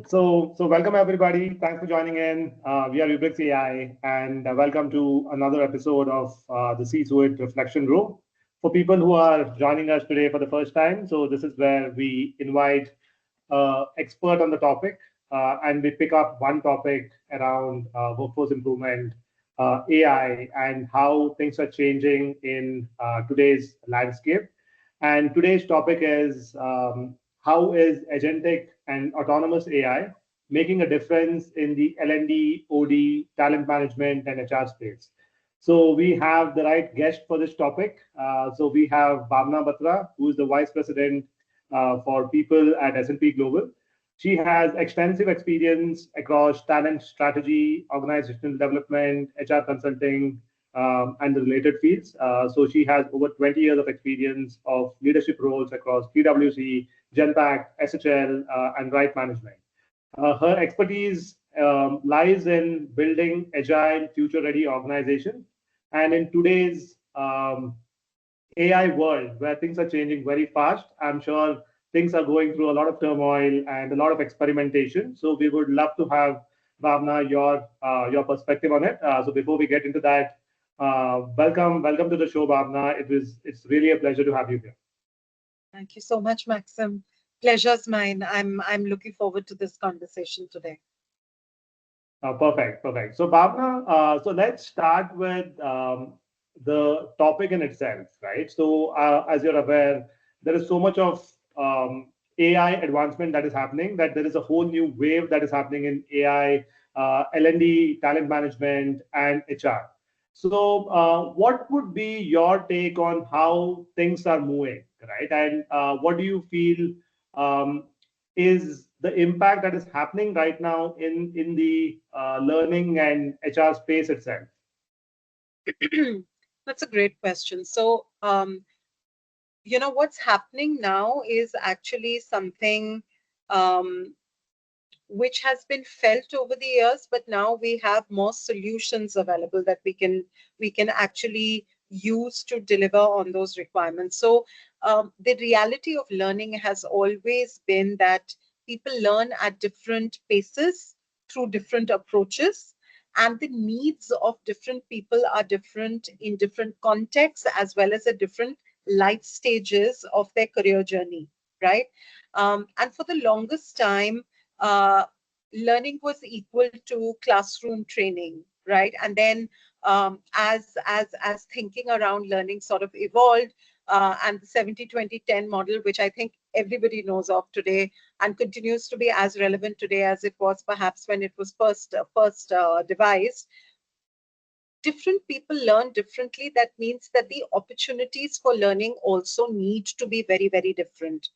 So welcome everybody. Thanks for joining in. We are Eubrics AI, and welcome to another episode of the C-Suite Reflection Room. For people who are joining us today for the first time, so this is where we invite expert on the topic, and we pick up one topic around workforce improvement, AI, and how things are changing in today's landscape. And today's topic is how is agentic and autonomous AI making a difference in the L&D, OD, talent management, and HR space. So we have the right guest for this topic. So we have Bhavna Batra, who is the Vice President for People at S&P Global. She has extensive experience across talent strategy, organizational development, HR consulting, and the related fields. So she has over 20 years of experience of leadership roles across PwC, Genpact, SHL, and right management. Her expertise lies in building agile, future-ready organizations. And in today's AI world, where things are changing very fast, I'm sure things are going through a lot of turmoil and a lot of experimentation. So we would love to have Bhavna your perspective on it. So before we get into that, welcome to the show, Bhavna. It's really a pleasure to have you here. Thank you so much, Maxim. Pleasure's mine. I'm looking forward to this conversation today. Perfect. So Bhavna, so let's start with the topic in itself, right? So as you're aware, there is so much of AI advancement that is happening, that there is a whole new wave that is happening in AI, L&D, talent management, and HR. So what would be your take on how things are moving, right? And what do you feel is the impact that is happening right now in the learning and HR space itself? That's a great question. So, what's happening now is actually something which has been felt over the years, but now we have more solutions available that we can actually use to deliver on those requirements. So the reality of learning has always been that people learn at different paces through different approaches, and the needs of different people are different in different contexts as well as at different life stages of their career journey, right? And for the longest time, uh, learning was equal to classroom training, right? And then as thinking around learning sort of evolved, and the 70-20-10 model, which I think everybody knows of today and continues to be as relevant today as it was perhaps when it was first devised. Different people learn differently. That means that the opportunities for learning also need to be very, very different.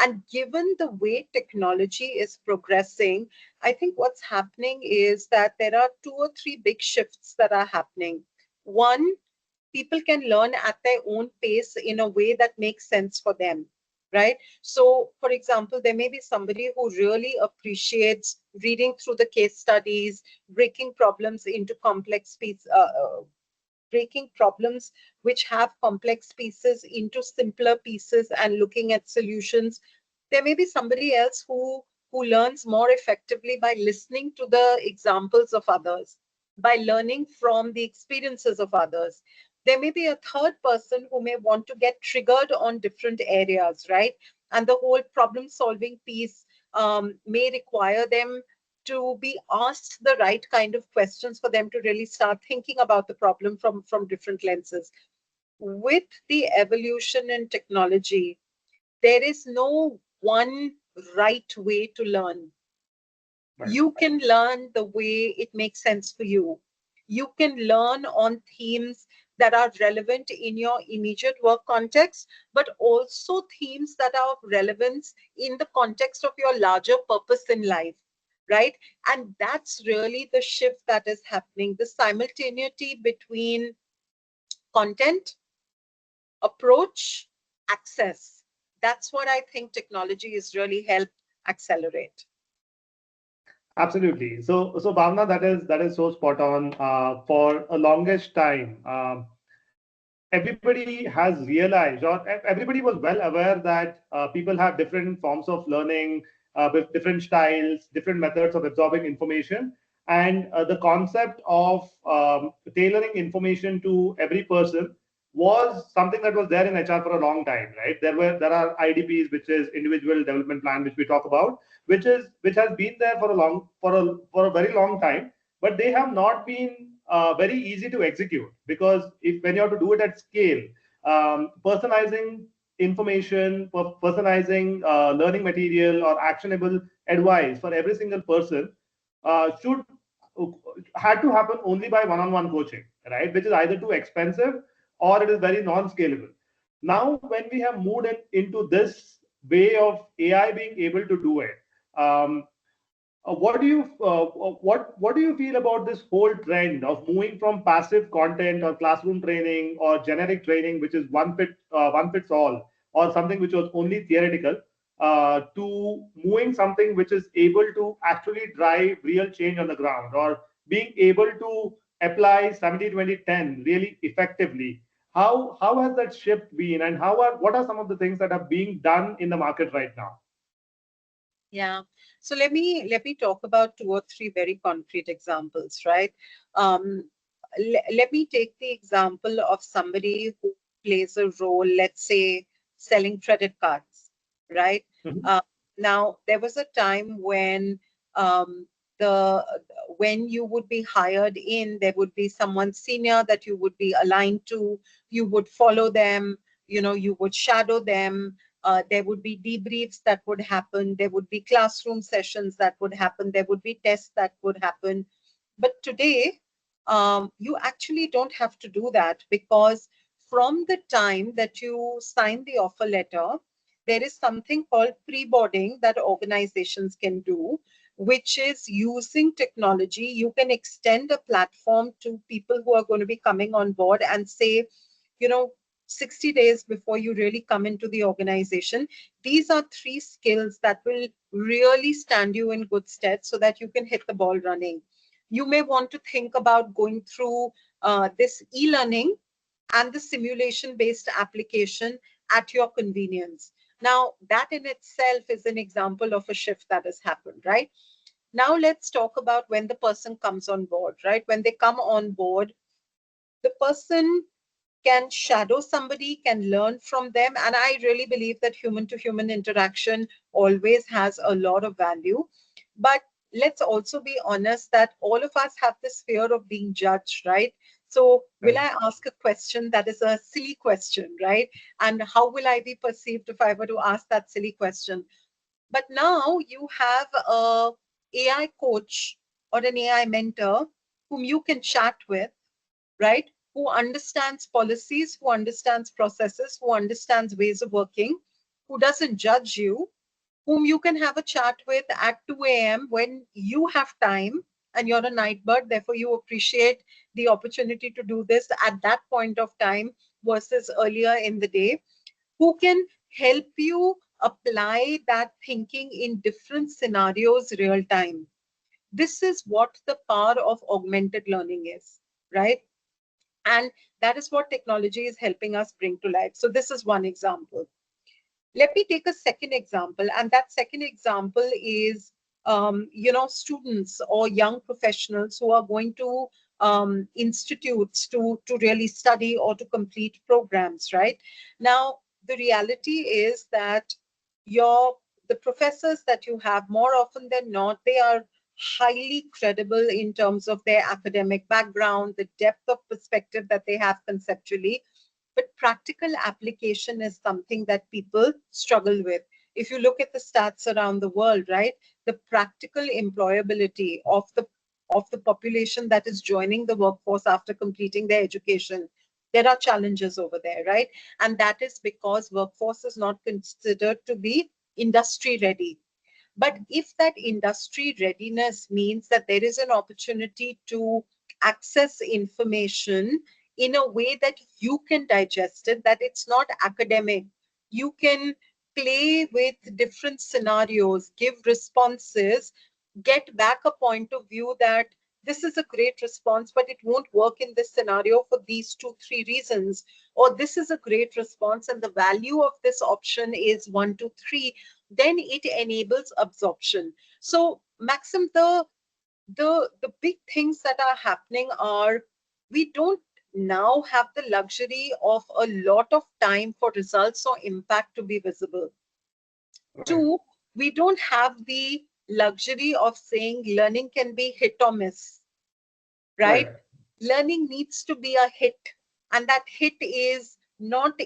And given the way technology is progressing, I think what's happening is that there are 2 or 3 big shifts that are happening. One, people can learn at their own pace in a way that makes sense for them, right? So, for example, there may be somebody who really appreciates reading through the case studies, breaking problems into complex pieces, breaking problems which have complex pieces into simpler pieces and looking at solutions. There may be somebody else who learns more effectively by listening to the examples of others, by learning from the experiences of others. There may be a third person who may want to get triggered on different areas, right? And the whole problem solving piece may require them to be asked the right kind of questions for them to really start thinking about the problem from different lenses. With the evolution in technology, there is no one right way to learn. Right. You can learn the way it makes sense for you. You can learn on themes that are relevant in your immediate work context, but also themes that are of relevance in the context of your larger purpose in life, right? And that's really the shift that is happening, the simultaneity between content, approach, access. That's what I think technology has really helped accelerate. Absolutely. So Bhavna, that is so spot on. For a longest time, everybody has realized, or everybody was well aware that people have different forms of learning, with different styles, different methods of absorbing information. And the concept of tailoring information to every person was something that was there in HR for a long time, right? There are IDPs, which is individual development plan, which we talk about, which has been there for a very long time, but they have not been very easy to execute, because if when you have to do it at scale, personalizing information, personalizing learning material or actionable advice for every single person should had to happen only by one-on-one coaching, right? Which is either too expensive or it is very non-scalable. Now, when we have moved into this way of AI being able to do it, what do you feel about this whole trend of moving from passive content or classroom training or generic training, which is one fits all, or something which was only theoretical, to moving something which is able to actually drive real change on the ground, or being able to apply 70-20-10 really effectively? How has that shift been, and what are some of the things that are being done in the market right now? Yeah. So let me talk about 2 or 3 very concrete examples, right? Let me take the example of somebody who plays a role, let's say, selling credit cards, right? Mhm. Now, there was a time when um, the when you would be hired in, there would be someone senior that you would be aligned to. You would follow them. You would shadow them. There would be debriefs that would happen. There would be classroom sessions that would happen. There would be tests that would happen. But today, you actually don't have to do that, because from the time that you sign the offer letter, there is something called pre-boarding that organizations can do, which is using technology. You can extend a platform to people who are going to be coming on board and say, you know, 60 days before you really come into the organization, these are 3 skills that will really stand you in good stead so that you can hit the ball running. You may want to think about going through this e-learning and the simulation-based application at your convenience. Now, that in itself is an example of a shift that has happened, right? Now, let's talk about when the person comes on board, right? When they come on board, the person can shadow somebody, can learn from them. And I really believe that human to human interaction always has a lot of value. But let's also be honest that all of us have this fear of being judged, right? So will Right. I ask a question that is a silly question, right? And how will I be perceived if I were to ask that silly question? But now you have a AI coach or an AI mentor whom you can chat with, right? Who understands policies, who understands processes, who understands ways of working, who doesn't judge you, whom you can have a chat with at 2 a.m. when you have time and you're a night bird. Therefore, you appreciate the opportunity to do this at that point of time versus earlier in the day, who can help you apply that thinking in different scenarios real time. This is what the power of augmented learning is, right? And that is what technology is helping us bring to life. So this is one example. Let me take a second example, and that second example is, students or young professionals who are going to institutes to really study or to complete programs, right? Now, the reality is that your the professors that you have, more often than not, they are highly credible in terms of their academic background, the depth of perspective that they have conceptually, but practical application is something that people struggle with. If you look at the stats around the world, right, the practical employability of the population that is joining the workforce after completing their education, there are challenges over there, right? And that is because workforce is not considered to be industry ready. But if that industry readiness means that there is an opportunity to access information in a way that you can digest it, that it's not academic, you can play with different scenarios, give responses, get back a point of view that this is a great response, but it won't work in this scenario for these 2-3 reasons, or this is a great response and the value of this option is 1, 2, 3, then it enables absorption. So Maxim, the big things that are happening are, we don't now have the luxury of a lot of time for results or impact to be visible. Right. 2, we don't have the luxury of saying learning can be hit or miss, right? Learning needs to be a hit, and that hit is not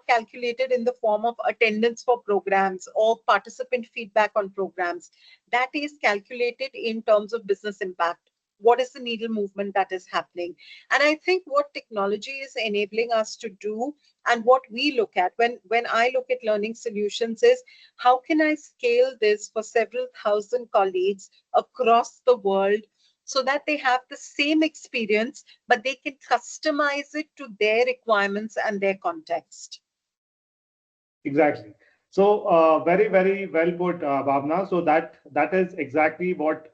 calculated in the form of attendance for programs or participant feedback on programs. That is calculated in terms of business impact. What is the needle movement that is happening? And I think what technology is enabling us to do, and what we look at when I look at learning solutions, is how can I scale this for several thousand colleagues across the world so that they have the same experience, but they can customize it to their requirements and their context. Exactly. So very, very well put, Bhavna. So that is exactly what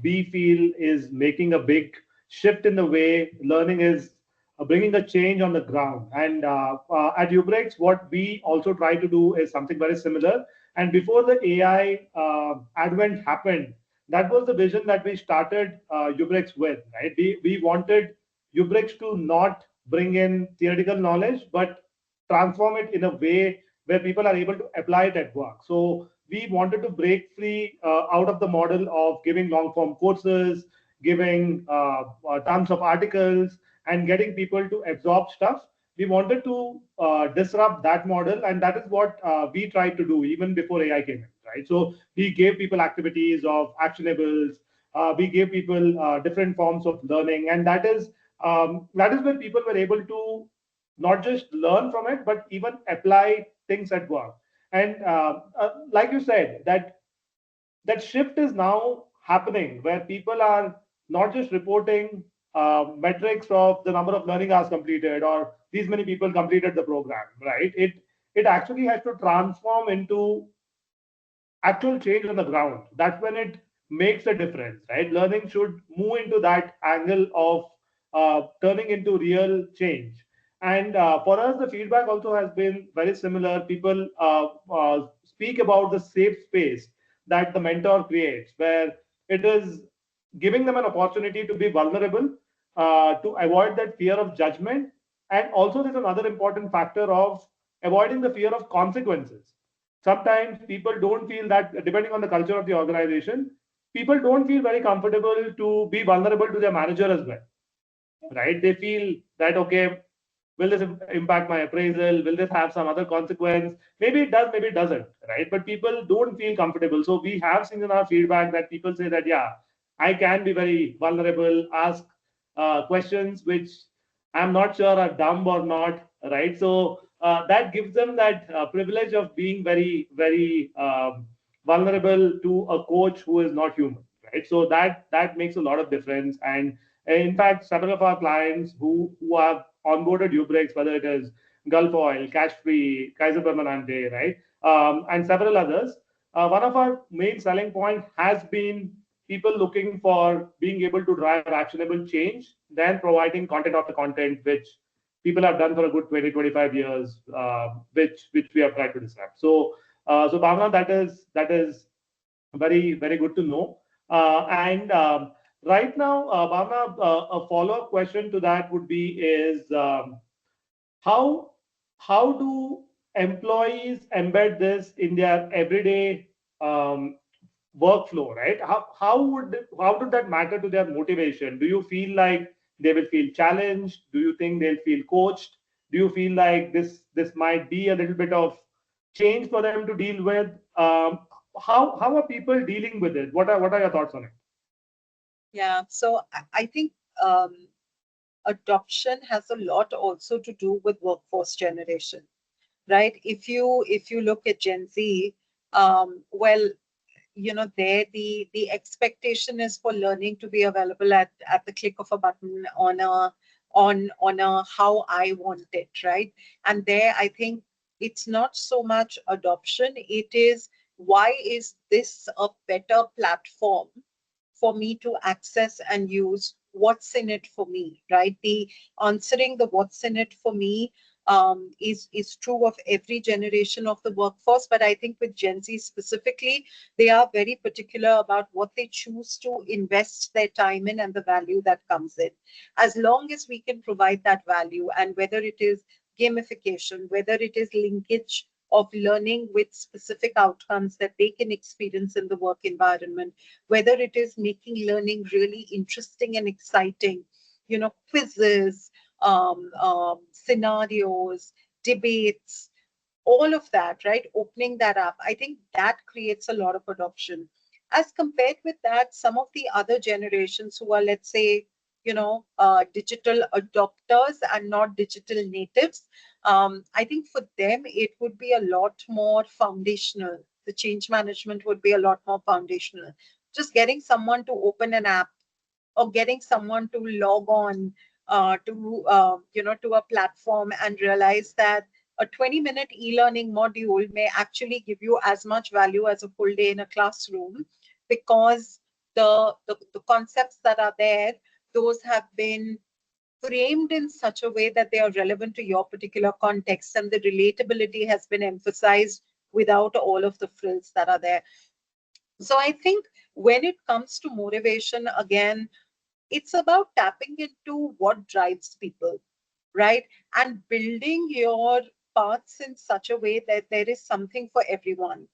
we feel is making a big shift in the way learning is bringing a change on the ground. And at Eubrics, what we also try to do is something very similar. And before the AI advent happened, that was the vision that we started Eubrics with, right? We wanted Eubrics to not bring in theoretical knowledge, but transform it in a way where people are able to apply it at work. So we wanted to break free out of the model of giving long form courses, giving tons of articles, and getting people to absorb stuff. We wanted to disrupt that model, and that is what we tried to do even before AI came in, right? So we gave people activities of actionables. We gave people different forms of learning, and that is where people were able to not just learn from it, but even apply things at work. And like you said, that shift is now happening where people are not just reporting metrics of the number of learning hours completed or these many people completed the program, right? It actually has to transform into actual change on the ground. That's when it makes a difference, right? Learning should move into that angle of turning into real change. And for us, the feedback also has been very similar. People speak about the safe space that the mentor creates, where it is giving them an opportunity to be vulnerable, to avoid that fear of judgment. And also, there's another important factor of avoiding the fear of consequences. Sometimes people don't feel that, depending on the culture of the organization, people don't feel very comfortable to be vulnerable to their manager as well, right? They feel that, okay, will this impact my appraisal? Will this have some other consequence? Maybe it does, maybe it doesn't, right? But people don't feel comfortable. So we have seen in our feedback that people say that, yeah, I can be very vulnerable, ask questions which I'm not sure are dumb or not, right? So that gives them that privilege of being very, very vulnerable to a coach who is not human, right? So that makes a lot of difference. And in fact, several of our clients who have onboarded Eubrics, whether it is Gulf Oil, Cash Free, Kaiser Permanente, right, and several others, one of our main selling point has been people looking for being able to drive actionable change, then providing content after content, which people have done for a good 20, 25 years, which we have tried to disrupt. So Bhavna, that is very, very good to know. And right now, Bhavna, a follow-up question to that would be is how how do employees embed this in their everyday workflow, right? How did that matter to their motivation? Do you feel like they will feel challenged? Do you think they'll feel coached? Do you feel like this might be a little bit of change for them to deal with? How are people dealing with it? What are your thoughts on it? Yeah, so I think adoption has a lot also to do with workforce generation, right? If you look at Gen Z, well, there the expectation is for learning to be available at the click of a button on a how I want it, right? And there I think it's not so much adoption, it is, why is this a better platform for me to access and use what's in it for me, right? The answering the what's in it for me is true of every generation of the workforce. But I think with Gen Z specifically, they are very particular about what they choose to invest their time in and the value that comes in. As long as we can provide that value, and whether it is gamification, whether it is linkage of learning with specific outcomes that they can experience in the work environment, whether it is making learning really interesting and exciting, quizzes, scenarios, debates, all of that, right? Opening that up, I think that creates a lot of adoption. As compared with that, some of the other generations who are, let's say, digital adopters and not digital natives, I think for them, it would be a lot more foundational. The change management would be a lot more foundational. Just getting someone to open an app or getting someone to log on to a platform and realize that a 20-minute e-learning module may actually give you as much value as a full day in a classroom, because the concepts that are there, those have been framed in such a way that they are relevant to your particular context, and the relatability has been emphasized without all of the frills that are there. So I think when it comes to motivation, again, it's about tapping into what drives people, right? And building your paths in such a way that there is something for everyone.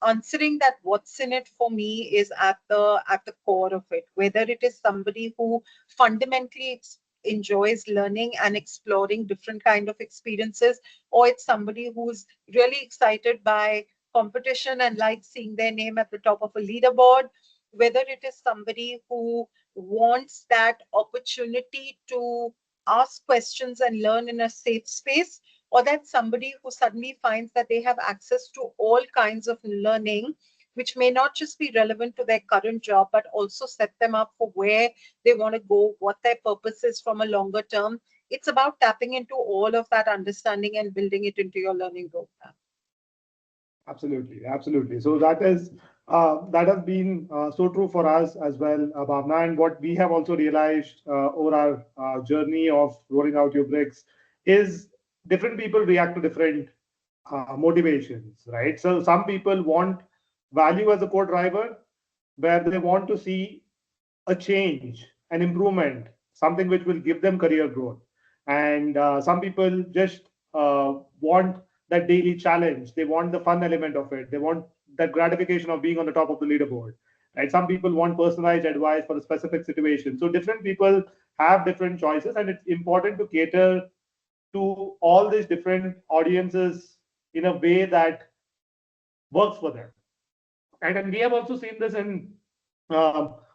Answering that what's in it for me is at the core of it. Whether it is somebody who fundamentally enjoys learning and exploring different kind of experiences, or it's somebody who's really excited by competition and likes seeing their name at the top of a leaderboard, whether it is somebody who wants that opportunity to ask questions and learn in a safe space, or that somebody who suddenly finds that they have access to all kinds of learning, which may not just be relevant to their current job, but also set them up for where they want to go, what their purpose is from a longer term. It's about tapping into all of that understanding and building it into your learning roadmap. Absolutely, absolutely. So that has been so true for us as well, Bhavna. And what we have also realized over our journey of rolling out Eubrics is different people react to different motivations, right? So some people want value as a core driver, where they want to see a change, an improvement, something which will give them career growth. And some people just want that daily challenge. They want the fun element of it. They want that gratification of being on the top of the leaderboard. Right? Some people want personalized advice for a specific situation. So different people have different choices, and it's important to cater to all these different audiences in a way that works for them. And we have also seen this in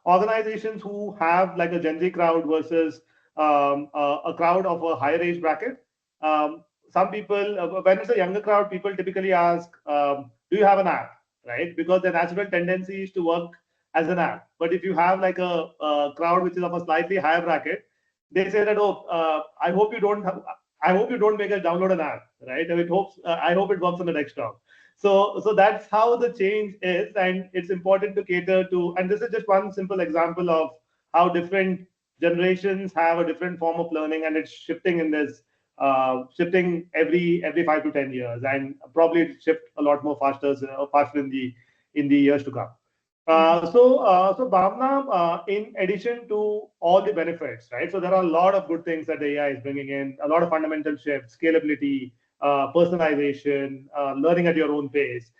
organizations who have like a Gen Z crowd versus a crowd of a higher age bracket. Some people, when it's a younger crowd, people typically ask, do you have an app? Right? Because the natural tendency is to work as an app. But if you have like a crowd which is of a slightly higher bracket, they say that, oh, I hope you don't make us download an app, right? I hope it works on the desktop. So that's how the change is, and it's important to cater to. And this is just one simple example of how different generations have a different form of learning, and it's shifting in this shifting every 5 to 10 years, and probably it shift a lot more faster in the years to come. So Bhavna, in addition to all the benefits, right? So there are a lot of good things that the AI is bringing in, a lot of fundamental shifts, scalability, personalization, learning at your own pace.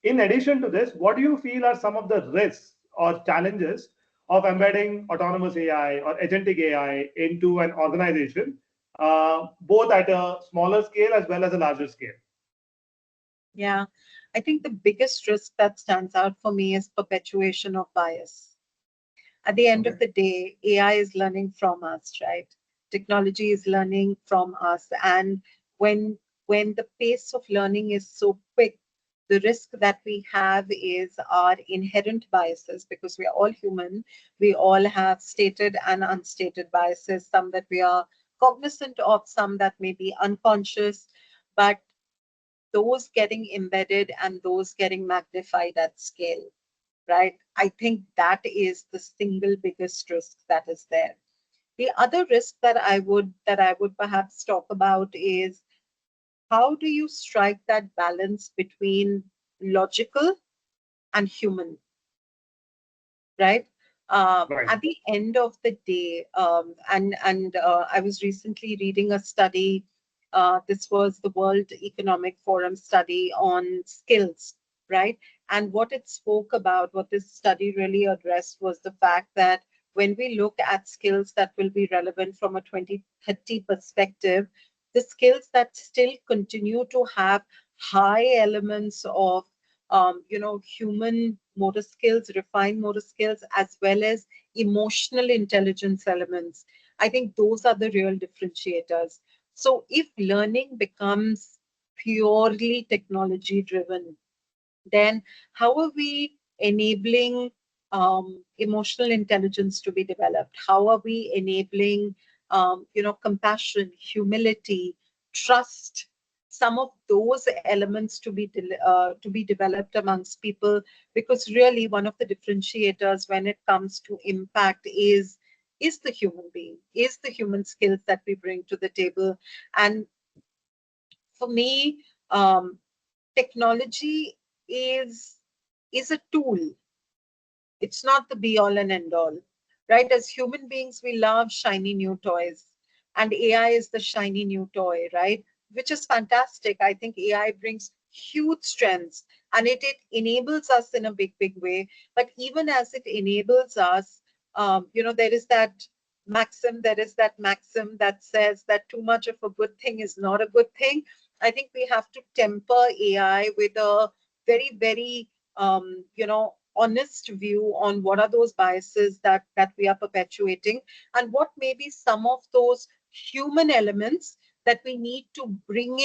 In addition to this, what do you feel are some of the risks or challenges of embedding autonomous AI or agentic AI into an organization, both at a smaller scale as well as a larger scale? Yeah, I think the biggest risk that stands out for me is perpetuation of bias. At the end of the day, AI is learning from us, right? Technology is learning from us. And when the pace of learning is so quick, the risk that we have is our inherent biases, because we are all human. We all have stated and unstated biases, some that we are cognizant of, some that may be unconscious, but those getting embedded and those getting magnified at scale, right? I think that is the single biggest risk that is there. The other risk that I would perhaps talk about is, how do you strike that balance between logical and human, right? Right. At the end of the day, I was recently reading a study. This was the World Economic Forum study on skills, right? And what it spoke about, what this study really addressed, was the fact that when we look at skills that will be relevant from a 2030 perspective, the skills that still continue to have high elements of human motor skills, refined motor skills, as well as emotional intelligence elements. I think those are the real differentiators. So if learning becomes purely technology driven, then how are we enabling emotional intelligence to be developed? How are we enabling, compassion, humility, trust, some of those elements to be developed amongst people? Because really, one of the differentiators when it comes to impact is the human being, is the human skills that we bring to the table. And for me, technology is is a tool. It's not the be all and end all, right? As human beings, we love shiny new toys, and AI is the shiny new toy, right? Which is fantastic. I think AI brings huge strengths, and it enables us in a big way. But even as it enables us, there is that maxim that says that too much of a good thing is not a good thing. I think we have to temper AI with a very honest view on what are those biases that we are perpetuating, and what may be some of those human elements that we need to bring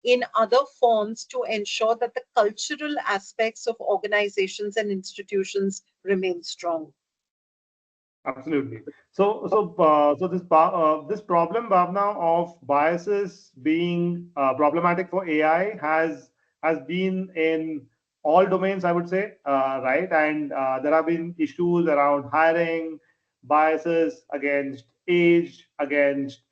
in other forms to ensure that the cultural aspects of organizations and institutions remain strong. Absolutely. This problem, Bhavna, of biases being problematic for AI has been in all domains, I would say, right? And there have been issues around hiring, biases against age, against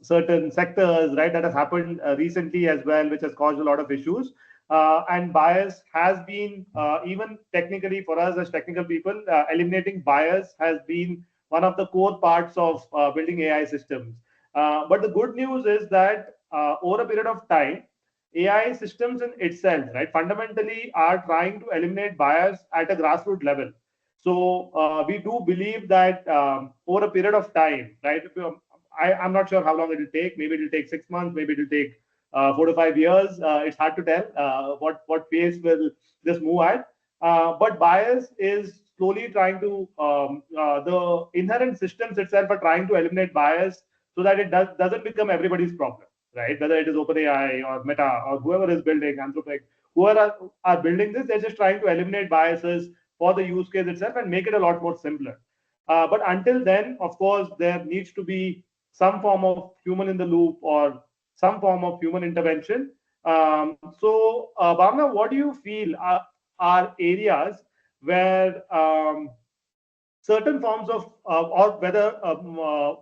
certain sectors, right? That has happened recently as well, which has caused a lot of issues. And bias has been, even technically for us as technical people, eliminating bias has been one of the core parts of building AI systems. But the good news is that over a period of time, AI systems in itself, right, fundamentally are trying to eliminate bias at a grassroots level. So we do believe that over a period of time, right, I'm not sure how long it will take. Maybe it will take 6 months, maybe it will take 4 to 5 years. It's hard to tell what pace will this move at. But bias is slowly trying to, the inherent systems itself are trying to eliminate bias so that it doesn't become everybody's problem, right? Whether it is OpenAI or Meta or whoever is building Anthropic, whoever are building this, they're just trying to eliminate biases for the use case itself and make it a lot more simpler. But until then, of course, there needs to be some form of human in the loop or some form of human intervention. Bhavna, what do you feel are areas where certain forms of, or whether,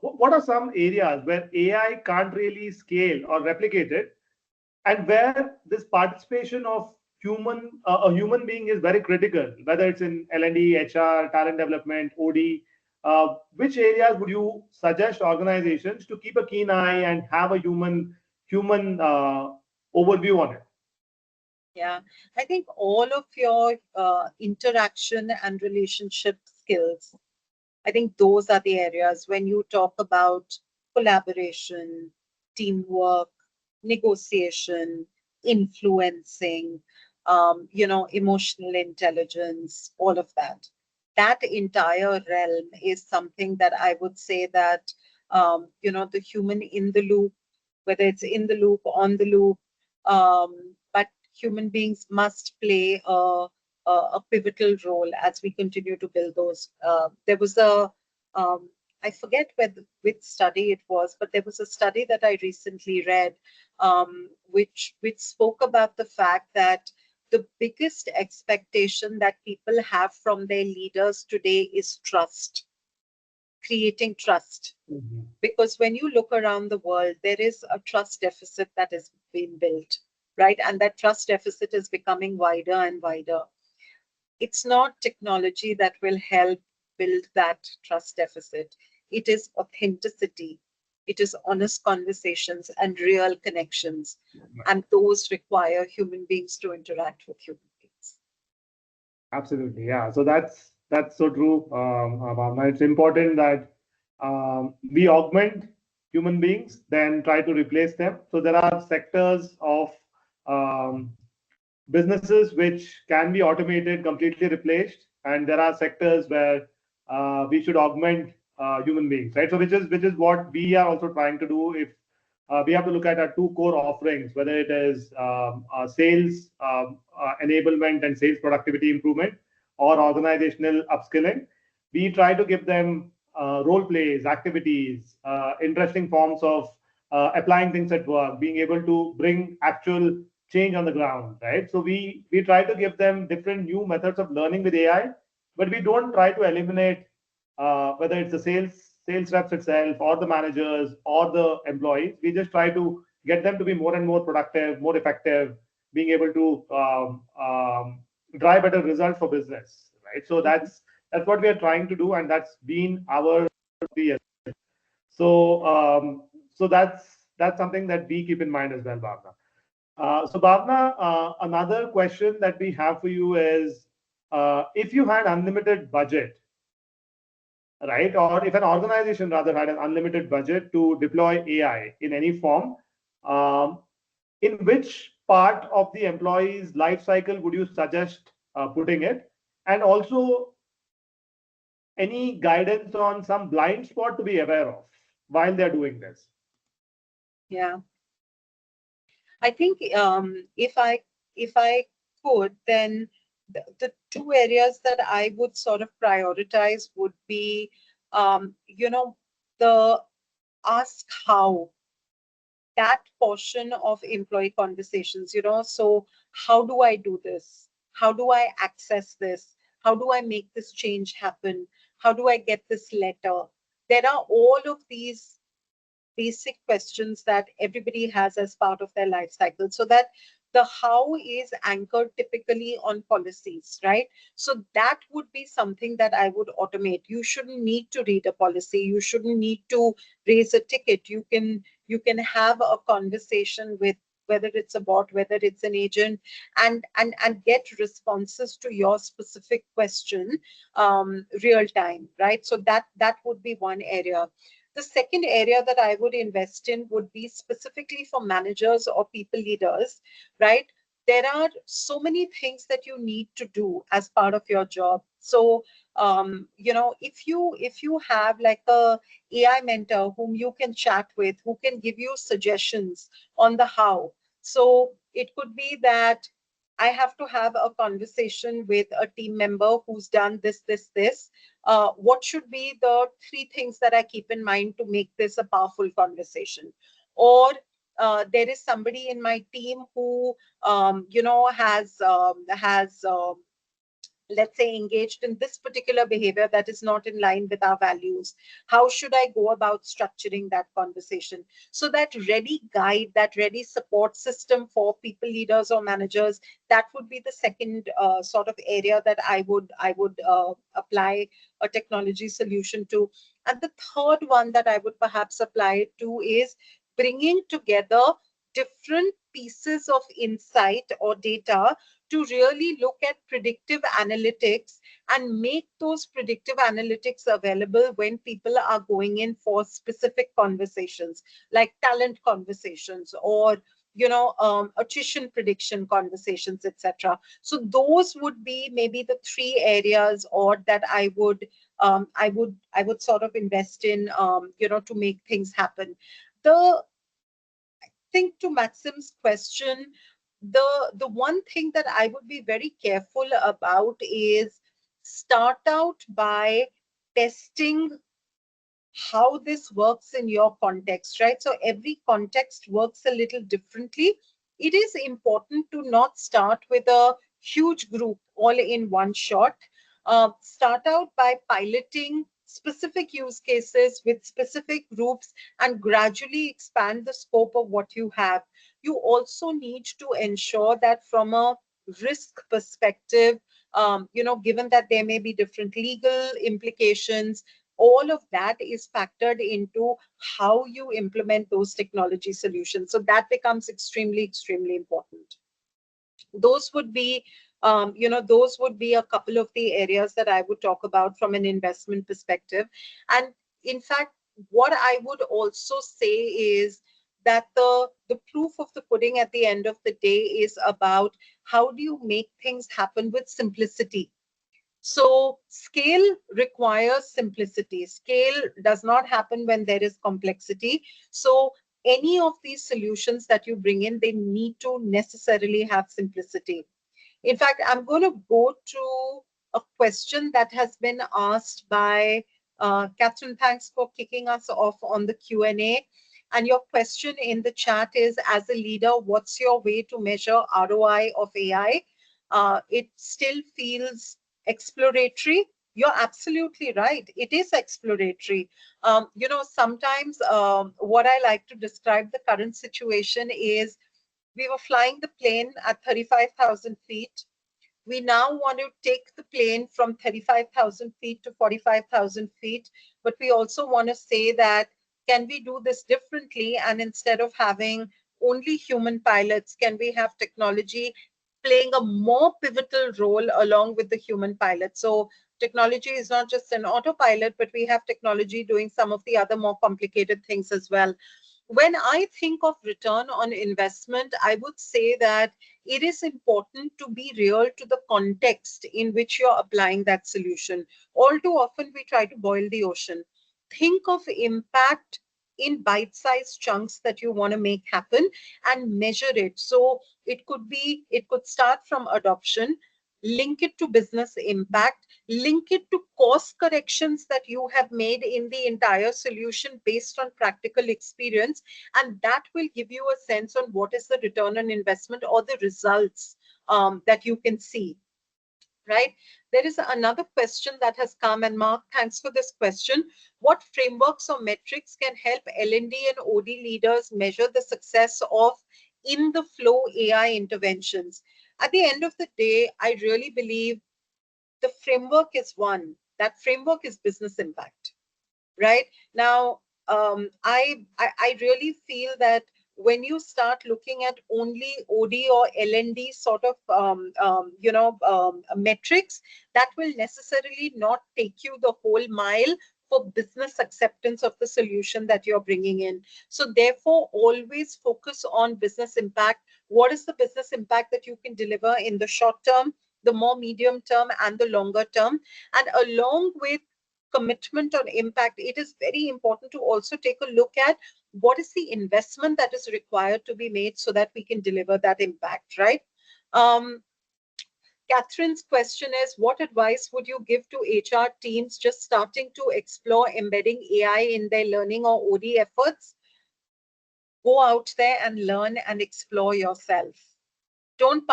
what are some areas where AI can't really scale or replicate it, and where this participation of a human being is very critical, whether it's in L&D, HR, talent development, OD? Which areas would you suggest organizations to keep a keen eye and have a human overview on it? Yeah, I think all of your interaction and relationship skills, I think those are the areas when you talk about collaboration, teamwork, negotiation, influencing, emotional intelligence, all of that. That entire realm is something that I would say that, the human in the loop, whether it's in the loop, on the loop, but human beings must play a pivotal role as we continue to build those. There was I forget which study it was, but there was a study that I recently read, which spoke about the fact that the biggest expectation that people have from their leaders today is trust, creating trust. Because when you look around the world, there is a trust deficit that has been built, right? And that trust deficit is becoming wider and wider. It's not technology that will help build that trust deficit. It is authenticity. It is honest conversations and real connections. And those require human beings to interact with human beings. Absolutely, yeah. So that's so true, Bhavna. It's important that we augment human beings, then try to replace them. So there are sectors of um, businesses which can be automated, completely replaced, and there are sectors where we should augment human beings, right? So which is what we are also trying to do. If we have to look at our two core offerings, whether it is sales enablement and sales productivity improvement, or organizational upskilling, we try to give them role plays, activities, interesting forms of applying things at work, being able to bring actual change on the ground, right? So we try to give them different new methods of learning with AI, but we don't try to eliminate whether it's the sales reps itself or the managers or the employees. We just try to get them to be more and more productive, more effective, being able to drive better results for business, right? So that's what we are trying to do, and that's been our so so that's something that we keep in mind as well, Bhavna. So Bhavna, another question that we have for you is, if you had unlimited budget, right, or if an organization rather had an unlimited budget to deploy AI in any form, um, in which part of the employee's life cycle would you suggest putting it? And also, any guidance on some blind spot to be aware of while they're doing this? Yeah. I think if I could, then the two areas that I would sort of prioritize would be, the ask how, that portion of employee conversations, so how do I do this? How do I access this? How do I make this change happen? How do I get this letter? There are all of these basic questions that everybody has as part of their life cycle, so that the how is anchored typically on policies, right? So that would be something that I would automate. You shouldn't need to read a policy, you shouldn't need to raise a ticket. You can have a conversation with, whether it's a bot, whether it's an agent, and get responses to your specific question real time, right? So that would be one area. The second area that I would invest in would be specifically for managers or people leaders, right? There are so many things that you need to do as part of your job. So, if you have like a AI mentor whom you can chat with, who can give you suggestions on the how. So it could be that I have to have a conversation with a team member who's done this. What should be the three things that I keep in mind to make this a powerful conversation? Or there is somebody in my team who, has let's say engaged in this particular behavior that is not in line with our values. How should I go about structuring that conversation? So that ready guide, that ready support system for people leaders or managers, that would be the second sort of area that I would apply a technology solution to. And the third one that I would perhaps apply it to is bringing together different pieces of insight or data to really look at predictive analytics and make those predictive analytics available when people are going in for specific conversations, like talent conversations or attrition prediction conversations, etc. So those would be maybe the three areas, or that I would sort of invest in, to make things happen. The think to Maxim's question, the one thing that I would be very careful about is start out by testing how this works in your context, right? So every context works a little differently. it is important to not start with a huge group all in one shot. Start out by piloting specific use cases with specific groups and gradually expand the scope of what you have. You also need to ensure that from a risk perspective, given that there may be different legal implications, all of that is factored into how you implement those technology solutions. So that becomes extremely, extremely important. Those would be, those would be a couple of the areas that I would talk about from an investment perspective. And in fact, what I would also say is that the proof of the pudding at the end of the day is about how do you make things happen with simplicity. So scale requires simplicity. Scale does not happen when there is complexity. So any of these solutions that you bring in, they need to necessarily have simplicity. In fact, I'm going to go to a question that has been asked by Catherine. Thanks for kicking us off on the Q&A. And your question in the chat is, as a leader, what's your way to measure ROI of AI? It still feels exploratory. You're absolutely right. It is exploratory. Sometimes what I like to describe the current situation is we were flying the plane at 35,000 feet. We now want to take the plane from 35,000 feet to 45,000 feet, but we also want to say that, can we do this differently? And instead of having only human pilots, can we have technology playing a more pivotal role along with the human pilot? So technology is not just an autopilot, but we have technology doing some of the other more complicated things as well. When I think of return on investment, I would say that it is important to be real to the context in which you're applying that solution. All too often, we try to boil the ocean. Think of impact in bite-sized chunks that you want to make happen and measure it. So it could start from adoption, link it to business impact, link it to course corrections that you have made in the entire solution based on practical experience, and that will give you a sense on what is the return on investment or the results that you can see. Right? There is another question that has come, and Mark, thanks for this question. What frameworks or metrics can help L&D and OD leaders measure the success of in the flow AI interventions? At the end of the day, I really believe the framework is one. That framework is business impact. Right? Now, I really feel that when you start looking at only OD or L&D sort of metrics, that will necessarily not take you the whole mile for business acceptance of the solution that you're bringing in. So therefore, always focus on business impact. What is the business impact that you can deliver in the short term, the more medium term, and the longer term? And along with commitment on impact, it is very important to also take a look at what is the investment that is required to be made so that we can deliver that impact, right? Catherine's question is, what advice would you give to HR teams just starting to explore embedding AI in their learning or OD efforts? Go out there and learn and explore yourself. Don't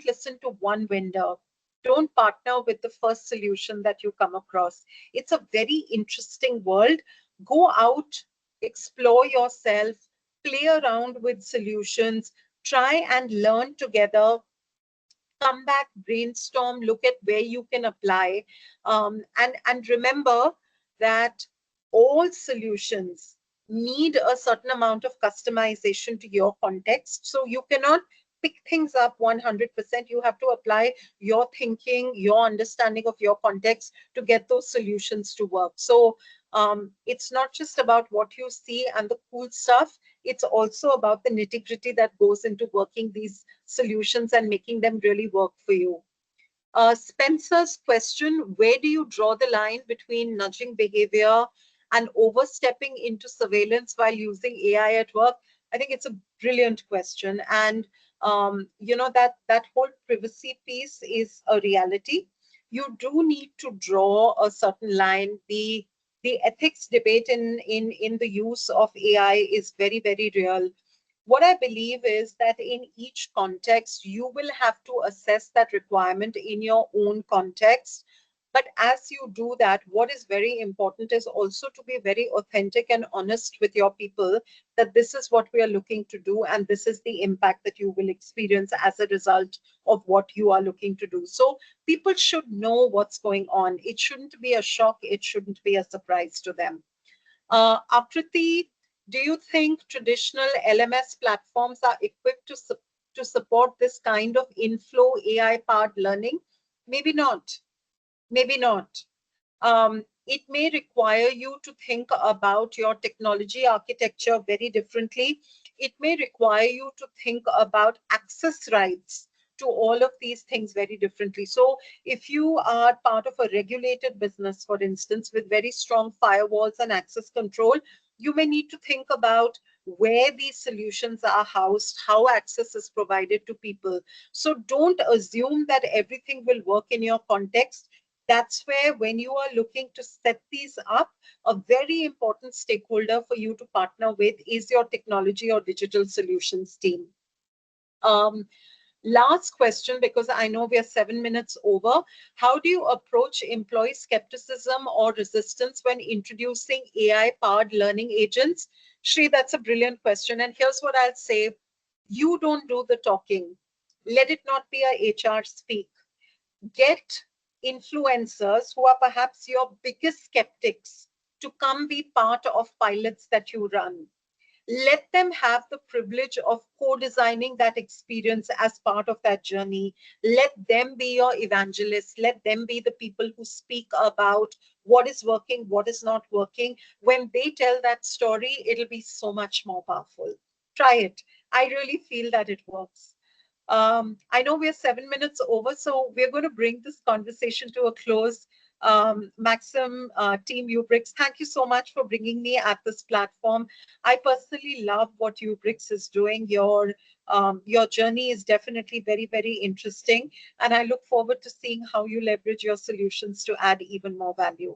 listen to one vendor. Don't partner with the first solution that you come across. It's a very interesting world. Go out, explore yourself, play around with solutions, try and learn together, come back, brainstorm, look at where you can apply. And remember that all solutions need a certain amount of customization to your context. So you cannot pick things up 100%. You have to apply your thinking, your understanding of your context to get those solutions to work. So it's not just about what you see and the cool stuff. It's also about the nitty-gritty that goes into working these solutions and making them really work for you. Spencer's question, where do you draw the line between nudging behavior and overstepping into surveillance while using AI at work? I think it's a brilliant question. And that whole privacy piece is a reality. You do need to draw a certain line. The ethics debate in the use of AI is very, very real. What I believe is that in each context, you will have to assess that requirement in your own context. But as you do that, what is very important is also to be very authentic and honest with your people that this is what we are looking to do and this is the impact that you will experience as a result of what you are looking to do. So people should know what's going on. It shouldn't be a shock. It shouldn't be a surprise to them. Akriti, do you think traditional LMS platforms are equipped to support this kind of inflow AI-powered learning? Maybe not. Maybe not. It may require you to think about your technology architecture very differently. It may require you to think about access rights to all of these things very differently. So if you are part of a regulated business, for instance, with very strong firewalls and access control, you may need to think about where these solutions are housed, how access is provided to people. So don't assume that everything will work in your context. That's where, when you are looking to set these up, a very important stakeholder for you to partner with is your technology or digital solutions team. Last question, because I know we are 7 minutes over. How do you approach employee skepticism or resistance when introducing AI-powered learning agents? Shri, that's a brilliant question. And here's what I'll say. You don't do the talking. Let it not be a HR speak. Get influencers who are perhaps your biggest skeptics to come be part of pilots that you run. Let them have the privilege of co-designing that experience as part of that journey. Let them be your evangelists. Let them be the people who speak about what is working, what is not working. When they tell that story, it'll be so much more powerful. Try it. I really feel that it works. I know we're 7 minutes over, so we're going to bring this conversation to a close. Maxim, Team Eubrics, thank you so much for bringing me at this platform. I personally love what Eubrics is doing. Your journey is definitely very, very interesting, and I look forward to seeing how you leverage your solutions to add even more value.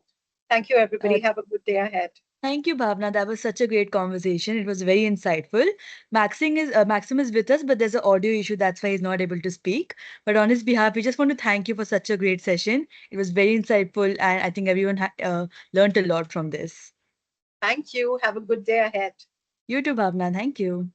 Thank you, everybody. Have a good day ahead. Thank you, Bhavna. That was such a great conversation. It was very insightful. Maxim is with us, but there's an audio issue. That's why he's not able to speak. But on his behalf, we just want to thank you for such a great session. It was very insightful, and I think everyone learned a lot from this. Thank you. Have a good day ahead. You too, Bhavna. Thank you.